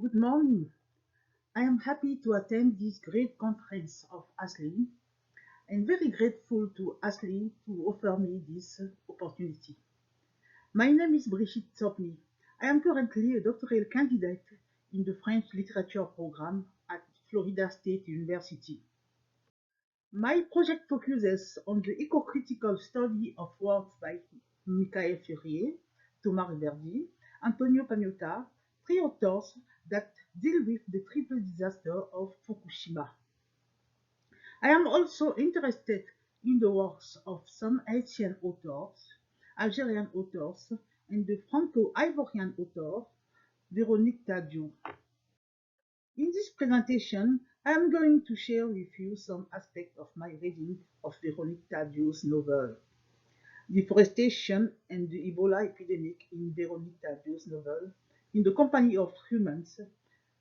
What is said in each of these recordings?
Good morning. I am happy to attend this great conference of Ashley and very grateful to Ashley to offer me this opportunity. My name is Brigitte Sopny. I am currently a doctoral candidate in the French literature program at Florida State University. My project focuses on the eco-critical study of works by Michael Furrier, Thomas Reverdy, Antonio Pagnotta, three authors that deal with the triple disaster of Fukushima. I am also interested in the works of some Haitian authors, Algerian authors, and the Franco-Ivorian author, Véronique Tadiou. In this presentation, I am going to share with you some aspects of my reading of Véronique Tadiou's novel. Deforestation and the Ebola epidemic in Véronique Tadiou's novel, In the Company of Humans,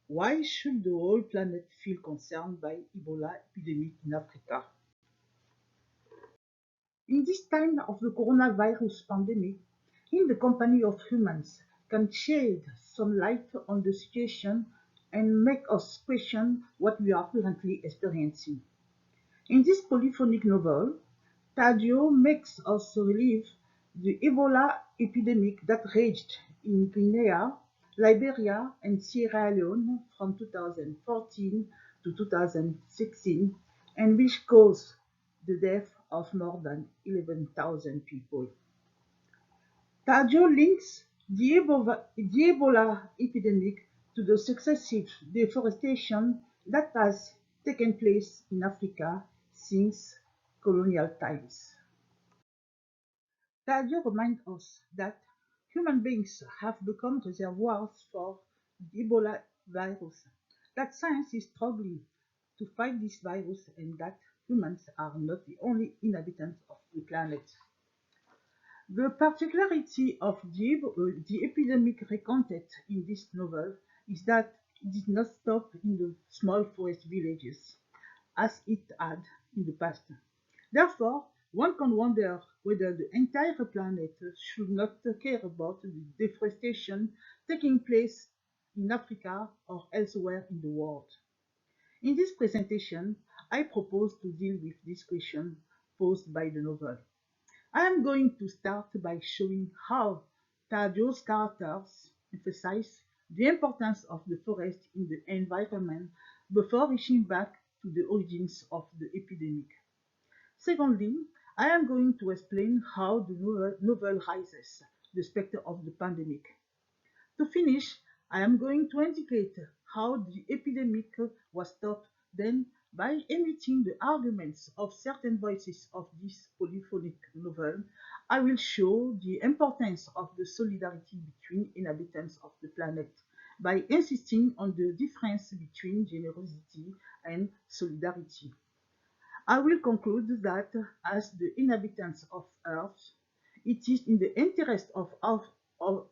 Why Should the Whole Planet Feel Concerned by Ebola Epidemic in Africa? In this time of the coronavirus pandemic, In the Company of Humans can shed some light on the situation and make us question what we are currently experiencing. In this polyphonic novel, Tadiou makes us relive the Ebola epidemic that raged in Guinea, Liberia, and Sierra Leone from 2014 to 2016, and which caused the death of more than 11,000 people. Tadiou links the Ebola epidemic to the successive deforestation that has taken place in Africa since colonial times. Tadiou reminds us that human beings have become reservoirs for the Ebola virus, that science is struggling to fight this virus, and that humans are not the only inhabitants of the planet. The particularity of the epidemic recounted in this novel is that it did not stop in the small forest villages, as it had in the past. Therefore, one can wonder whether the entire planet should not care about the deforestation taking place in Africa or elsewhere in the world. In this presentation, I propose to deal with this question posed by the novel. I am going to start by showing how Tadiou's characters emphasize the importance of the forest in the environment before reaching back to the origins of the epidemic. Secondly, I am going to explain how the novel raises the specter of the pandemic. To finish, I am going to indicate how the epidemic was stopped, then by emitting the arguments of certain voices of this polyphonic novel, I will show the importance of the solidarity between inhabitants of the planet by insisting on the difference between generosity and solidarity. I will conclude that as the inhabitants of Earth, it is in the interest of all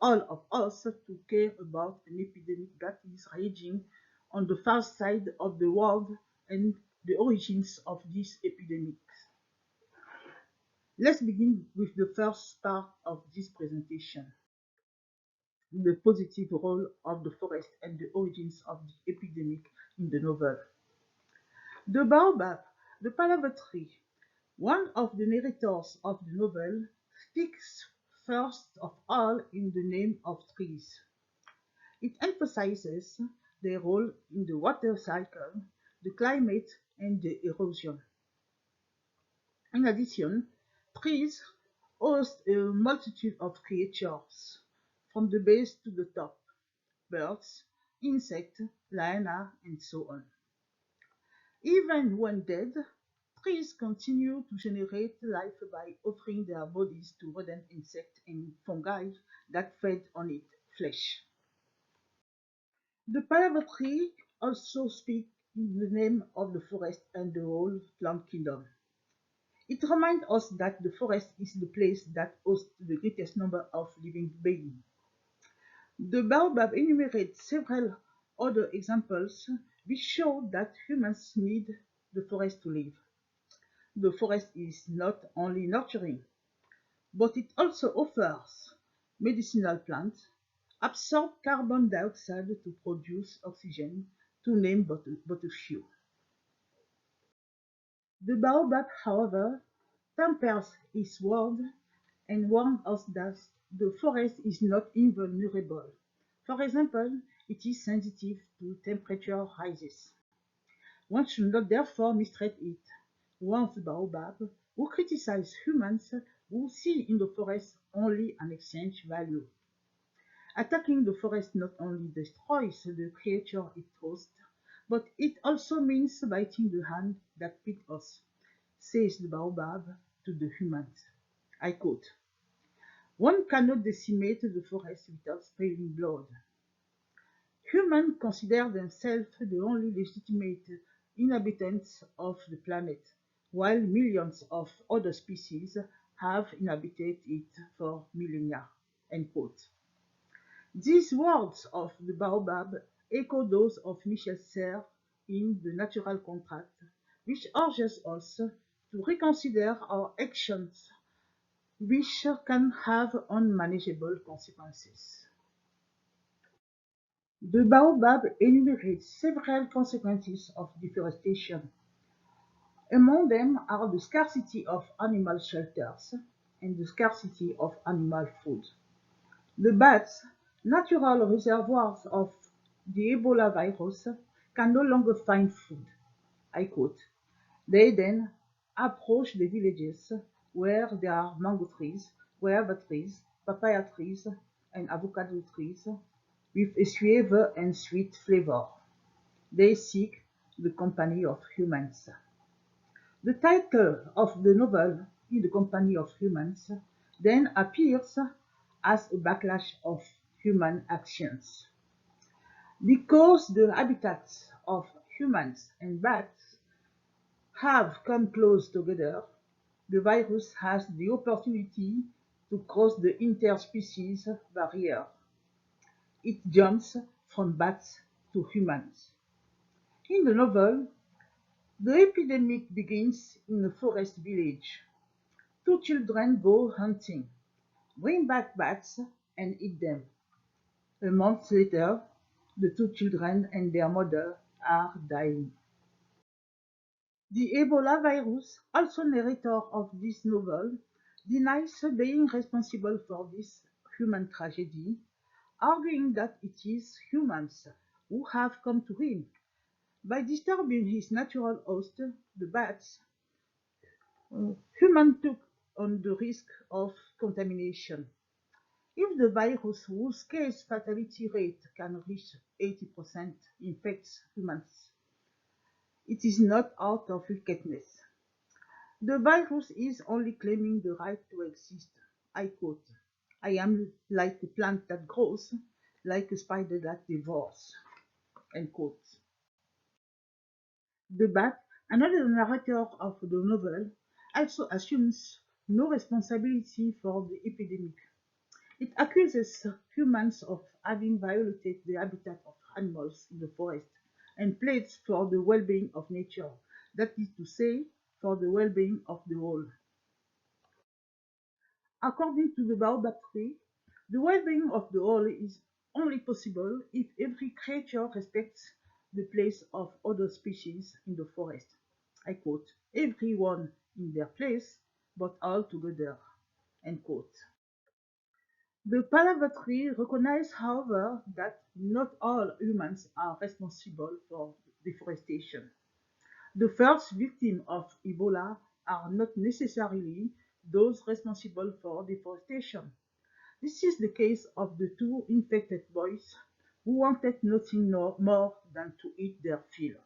of us to care about an epidemic that is raging on the far side of the world and the origins of this epidemic. Let's begin with the first part of this presentation, the positive role of the forest and the origins of the epidemic in the novel. The baobab, the palava tree, one of the narrators of the novel, speaks first of all in the name of trees. It emphasizes their role in the water cycle, the climate, and the erosion. In addition, trees host a multitude of creatures, from the base to the top, birds, insects, liana, and so on. Even when dead, trees continue to generate life by offering their bodies to rodent insects and fungi that feed on its flesh. The palava tree also speaks in the name of the forest and the whole plant kingdom. It reminds us that the forest is the place that hosts the greatest number of living beings. The baobab enumerates several other examples which show that humans need the forest to live. The forest is not only nurturing, but it also offers medicinal plants, absorb carbon dioxide to produce oxygen, to name but a few. The baobab, however, tempers his word and warns us that the forest is not invulnerable. For example, it is sensitive to temperature rises. One should not therefore mistreat it, warns the baobab, who criticize humans who see in the forest only an exchange value. Attacking the forest not only destroys the creature it hosts, but it also means biting the hand that feeds us, says the baobab to the humans. I quote, one cannot decimate the forest without spilling blood. Humans consider themselves the only legitimate inhabitants of the planet, while millions of other species have inhabited it for millennia. End quote. These words of the baobab echo those of Michel Serres in The Natural Contract, which urges us to reconsider our actions, which can have unmanageable consequences. The baobab enumerates several consequences of deforestation. Among them are the scarcity of animal shelters and the scarcity of animal food. The bats, natural reservoirs of the Ebola virus, can no longer find food. I quote, they then approach the villages where there are mango trees, guava trees, papaya trees, and avocado trees with a suave and sweet flavor. They seek the company of humans. The title of the novel, In the Company of Humans, then appears as a backlash of human actions. Because the habitats of humans and bats have come close together, the virus has the opportunity to cross the interspecies barrier. It jumps from bats to humans. In the novel, the epidemic begins in a forest village. Two children go hunting, bring back bats, and eat them. A month later, the two children and their mother are dying. The Ebola virus, also narrator of this novel, denies being responsible for this human tragedy, arguing that it is humans who have come to him. By disturbing his natural host, the bats, humans took on the risk of contamination. If the virus, whose case fatality rate can reach 80%, infects humans, it is not out of wickedness. The virus is only claiming the right to exist. I quote, I am like a plant that grows, like a spider that devours. End quote. The bat, another narrator of the novel, also assumes no responsibility for the epidemic. It accuses humans of having violated the habitat of animals in the forest and pleads for the well-being of nature, that is to say, for the well-being of the whole. According to the baobab tree, the well-being of the whole is only possible if every creature respects the place of other species in the forest. I quote, everyone in their place, but all together. End quote. The Palava tree recognizes, however, that not all humans are responsible for deforestation. The first victims of Ebola are not necessarily those responsible for deforestation. This is the case of the two infected boys who wanted nothing more than to eat their fill.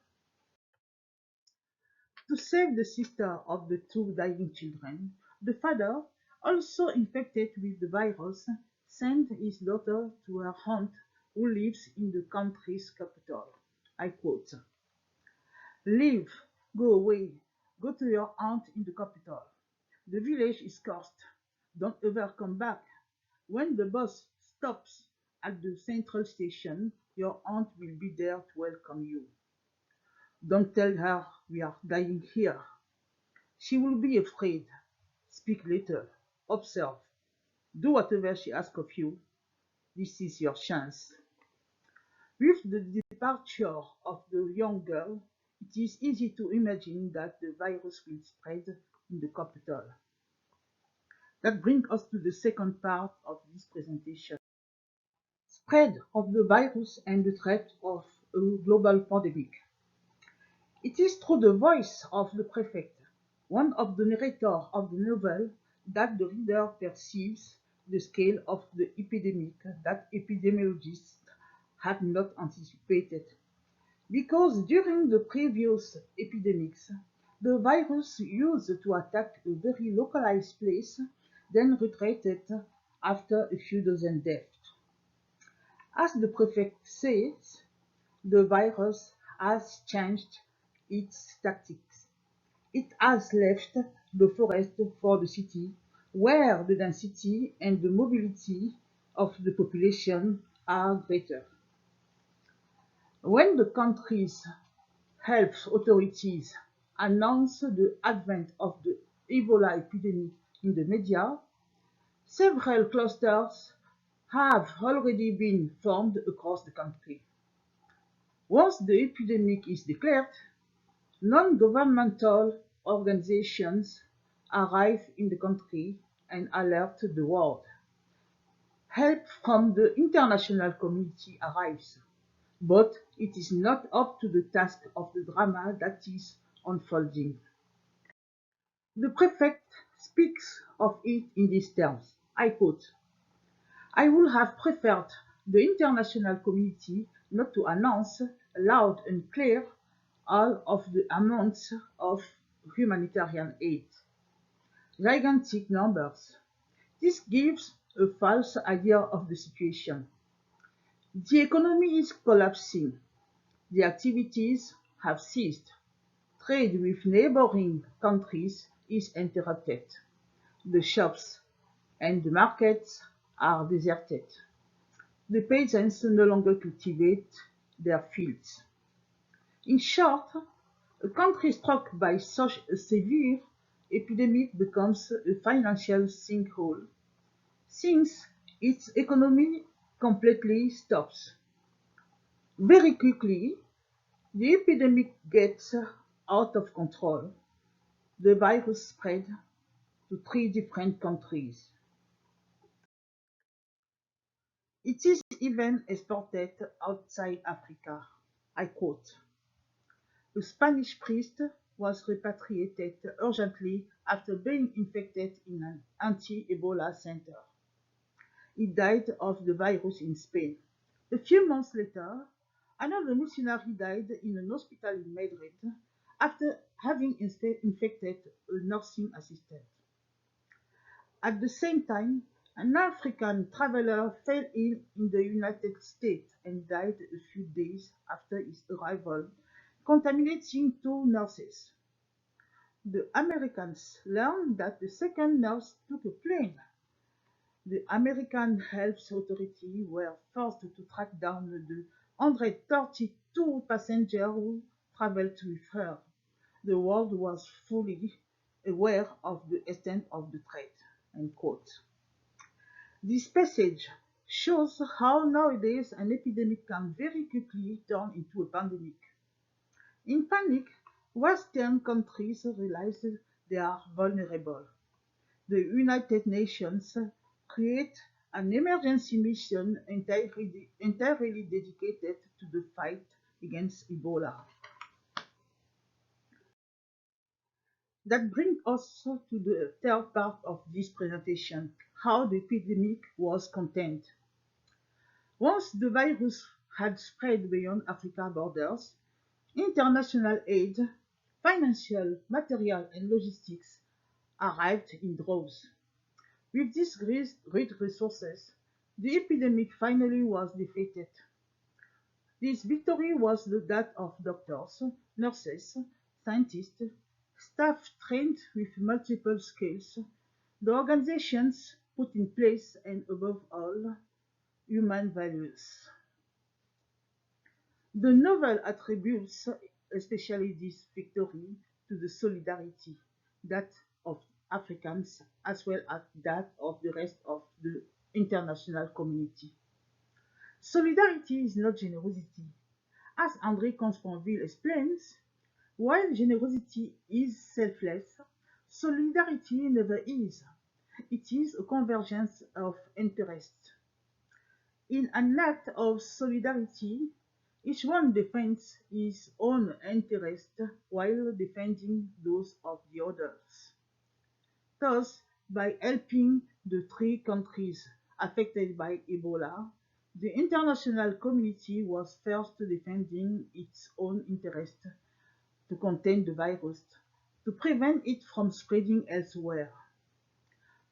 To save the sister of the two dying children, the father, also infected with the virus, sent his daughter to her aunt who lives in the country's capital. I quote, leave, go away, go to your aunt in the capital. The village is cursed. Don't ever come back. When the bus stops at the central station, your aunt will be there to welcome you. Don't tell her we are dying here. She will be afraid. Speak little. Observe. Do whatever she asks of you. This is your chance. With the departure of the young girl, it is easy to imagine that the virus will spread in the capital. That brings us to the second part of this presentation. Spread of the virus and the threat of a global pandemic. It is through the voice of the prefect, one of the narrators of the novel, that the reader perceives the scale of the epidemic that epidemiologists had not anticipated. Because during the previous epidemics, the virus used to attack a very localized place, then retreated after a few dozen deaths. As the prefect says, the virus has changed its tactics. It has left the forest for the city, where the density and the mobility of the population are greater. When the country's health authorities announced the advent of the Ebola epidemic in the media, several clusters have already been formed across the country. Once the epidemic is declared, non-governmental organizations arrive in the country and alert the world. Help from the international community arrives, but it is not up to the task of the drama that is unfolding. The prefect speaks of it in these terms. I quote, I would have preferred the international community not to announce loud and clear all of the amounts of humanitarian aid. Gigantic numbers. This gives a false idea of the situation. The economy is collapsing. The activities have ceased. Trade with neighboring countries is interrupted. The shops and the markets are deserted. The peasants no longer cultivate their fields. In short, a country struck by such a severe epidemic becomes a financial sinkhole, since its economy completely stops. Very quickly, the epidemic gets out of control. The virus spread to 3 different countries. It is even exported outside Africa. I quote, a Spanish priest was repatriated urgently after being infected in an anti-Ebola center. He died of the virus in Spain. A few months later, another missionary died in an hospital in Madrid after having infected a nursing assistant. At the same time, an African traveler fell ill in the United States and died a few days after his arrival, contaminating 2 nurses. The Americans learned that the second nurse took a plane. The American Health Authority were forced to track down the 132 passengers who traveled with her. The world was fully aware of the extent of the threat. End quote. This passage shows how nowadays an epidemic can very quickly turn into a pandemic. In panic, Western countries realize they are vulnerable. The United Nations create an emergency mission entirely dedicated to the fight against Ebola. That brings us to the third part of this presentation, how the epidemic was contained. Once the virus had spread beyond Africa's borders, international aid, financial, material, and logistics arrived in droves. With these great resources, the epidemic finally was defeated. This victory was that of doctors, nurses, scientists, staff trained with multiple skills, the organizations put in place, and above all, human values. The novel attributes especially this victory to the solidarity, that of Africans as well as that of the rest of the international community. Solidarity is not generosity. As André Consponville explains, while generosity is selfless, solidarity never is. It is a convergence of interests. In an act of solidarity, each one defends his own interest while defending those of the others. Thus, by helping the three countries affected by Ebola, the international community was first defending its own interest to contain the virus, to prevent it from spreading elsewhere.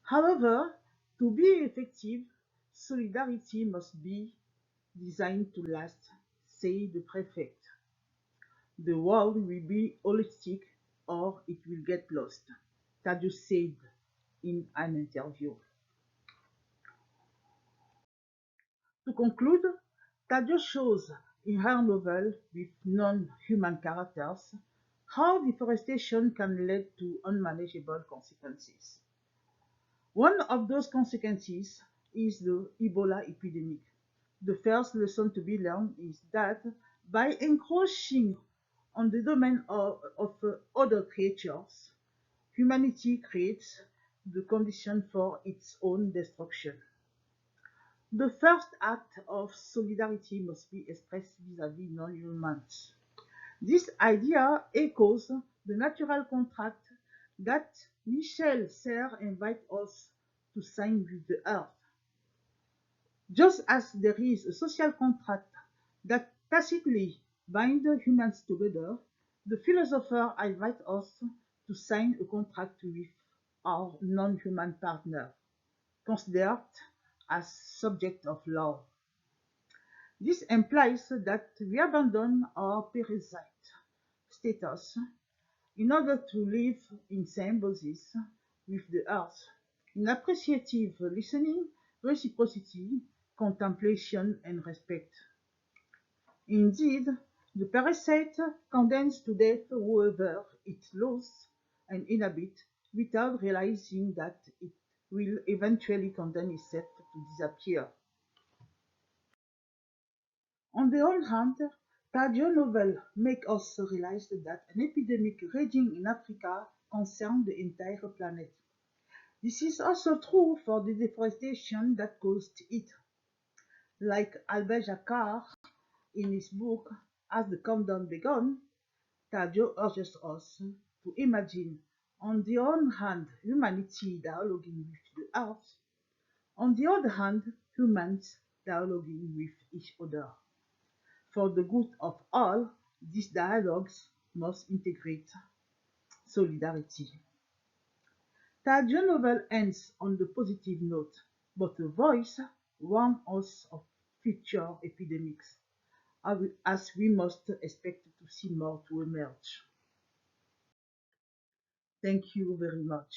However, to be effective, solidarity must be designed to last, say the prefect. The world will be holistic or it will get lost, Tadeu said in an interview. To conclude, Tadeu shows in her novel with non-human characters how deforestation can lead to unmanageable consequences. One of those consequences is the Ebola epidemic. The first lesson to be learned is that by encroaching on the domain of other creatures, humanity creates the condition for its own destruction. The first act of solidarity must be expressed vis-à-vis non-humans. This idea echoes the natural contract that Michel Serres invites us to sign with the earth. Just as there is a social contract that tacitly binds humans together, the philosopher invites us to sign a contract with our non-human partner, considered as subject of law. This implies that we abandon our parasite status in order to live in symbiosis with the earth, in appreciative listening, reciprocity, contemplation, and respect. Indeed, the parasite condemns to death whoever it loathes and inhabits without realizing that it will eventually condemn itself to disappear. On the other hand, Tadeu's novel makes us realize that an epidemic raging in Africa concerns the entire planet. This is also true for the deforestation that caused it. Like Albert Jacquard in his book As the Countdown Began, Tadeu urges us to imagine, on the one hand, humanity dialoguing with the earth, on the other hand, humans dialoguing with each other. For the good of all, these dialogues must integrate solidarity. Tadeu's novel ends on the positive note, but the voice warns us of future epidemics, as we must expect to see more to emerge. Thank you very much.